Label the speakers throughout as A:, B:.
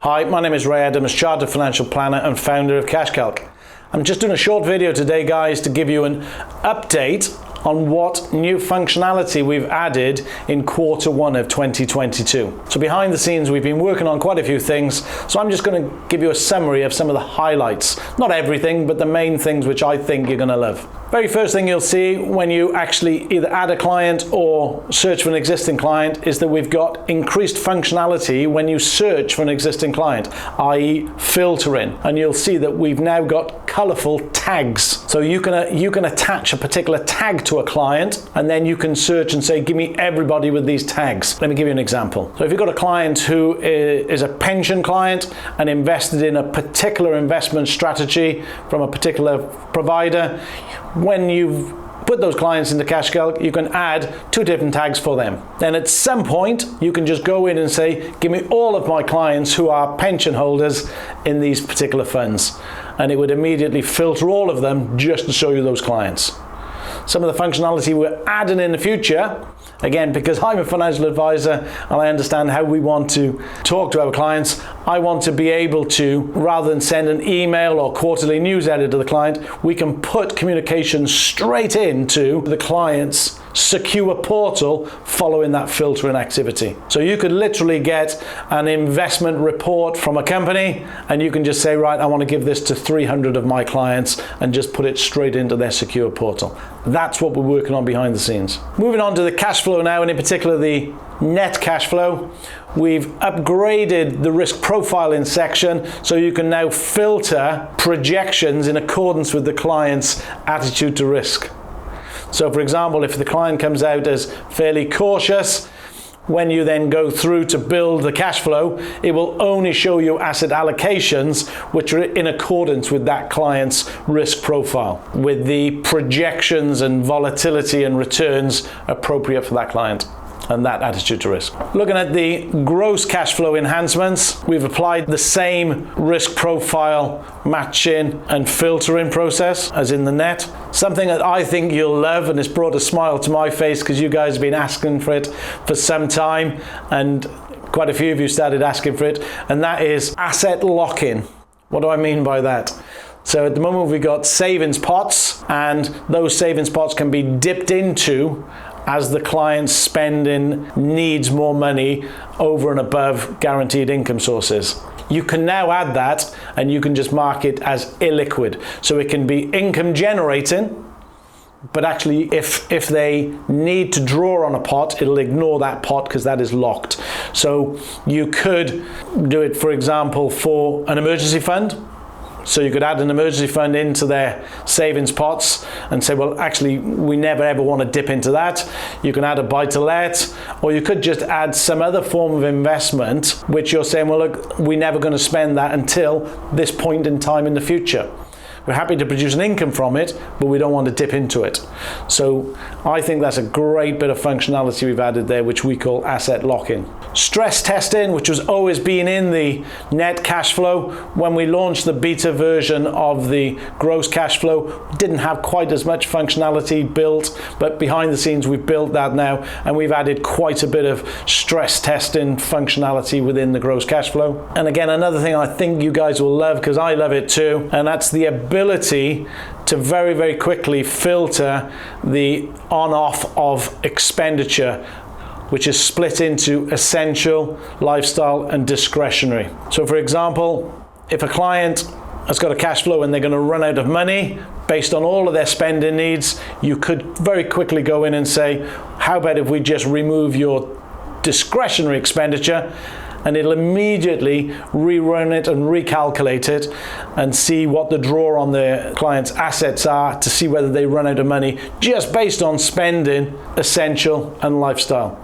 A: Hi, my name is Ray Adams, Chartered Financial Planner and founder of CashCalc. I'm just doing a short video today, guys, to give you an update on what new functionality we've added in Q1 of 2022. So behind the scenes, we've been working on quite a few things, so I'm just going to give you a summary of some of the highlights. Not everything, but the main things which I think you're going to love. Very first thing you'll see when you actually either add a client or search for an existing client is that we've got increased functionality when you search for an existing client, i.e. filtering. And you'll see that we've now got colorful tags. So you can attach a particular tag to a client, and then you can search and say, give me everybody with these tags. Let me give you an example. So if you've got a client who is a pension client and invested in a particular investment strategy from a particular provider, when you've put those clients into CashCalc, you can add two different tags for them. Then at some point, you can just go in and say, give me all of my clients who are pension holders in these particular funds. And it would immediately filter all of them just to show you those clients. Some of the functionality we're adding in the future, again, because I'm a financial advisor and I understand how we want to talk to our clients, I want to be able to, rather than send an email or quarterly newsletter to the client, we can put communication straight into the client's secure portal following that filtering activity. So you could literally get an investment report from a company and you can just say, right, I want to give this to 300 of my clients, and just put it straight into their secure portal. That's what we're working on behind the scenes. Moving on to the cash flow now, and in particular the net cash flow. We've upgraded the risk profiling section so you can now filter projections in accordance with the client's attitude to risk. So for example, if the client comes out as fairly cautious, when you then go through to build the cash flow, it will only show you asset allocations which are in accordance with that client's risk profile, with the projections and volatility and returns appropriate for that client and that attitude to risk. Looking at the gross cash flow enhancements, we've applied the same risk profile matching and filtering process as in the net. Something that I think you'll love, and it's brought a smile to my face because you guys have been asking for it for some time, and quite a few of you started asking for it, and that is asset lock-in. What do I mean by that? So at the moment we've got savings pots, and those savings pots can be dipped into as the client's spending needs more money over and above guaranteed income sources. You can now add that, and you can just mark it as illiquid. So it can be income generating, but actually if they need to draw on a pot, it'll ignore that pot because that is locked. So you could do it, for example, for an emergency fund. So you could add an emergency fund into their savings pots and say, well, actually, we never ever want to dip into that. You can add a buy-to-let, or you could just add some other form of investment, which you're saying, well, look, we're never going to spend that until this point in time in the future. We're happy to produce an income from it, but we don't want to dip into it. So I think that's a great bit of functionality we've added there, which we call asset lock-in. Stress testing, which has always been in the net cash flow. When we launched the beta version of the gross cash flow, didn't have quite as much functionality built, but behind the scenes we've built that now, and we've added quite a bit of stress testing functionality within the gross cash flow. And again, another thing I think you guys will love, because I love it too, and that's the ability to very, very quickly filter the on-off of expenditure, which is split into essential, lifestyle, and discretionary. So for example, if a client has got a cash flow and they're going to run out of money based on all of their spending needs, you could very quickly go in and say, how about if we just remove your discretionary expenditure, and it'll immediately rerun it and recalculate it and see what the draw on the client's assets are to see whether they run out of money just based on spending, essential, and lifestyle.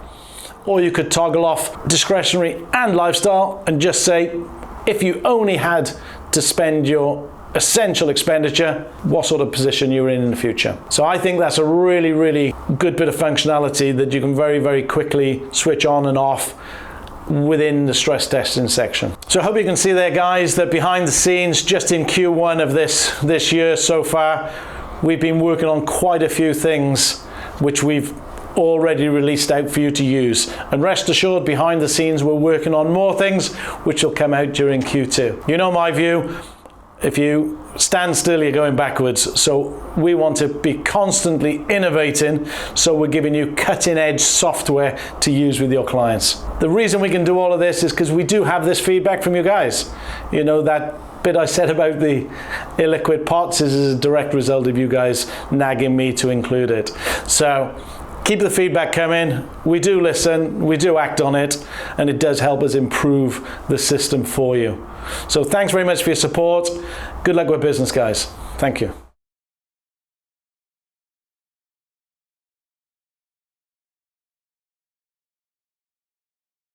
A: Or you could toggle off discretionary and lifestyle and just say, if you only had to spend your essential expenditure, what sort of position you're in the future. So I think that's a really, really good bit of functionality that you can very, very quickly switch on and off within the stress testing section. So I hope you can see there, guys, that behind the scenes, just in Q1 of this year so far, we've been working on quite a few things which we've already released out for you to use. And rest assured, behind the scenes, we're working on more things which will come out during Q2. You know my view. If you stand still, you're going backwards. So we want to be constantly innovating. So we're giving you cutting edge software to use with your clients. The reason we can do all of this is because we do have this feedback from you guys. You know, that bit I said about the illiquid pots is a direct result of you guys nagging me to include it. So keep the feedback coming. We do listen, we do act on it, and it does help us improve the system for you. So thanks very much for your support. Good luck with business, guys. Thank you.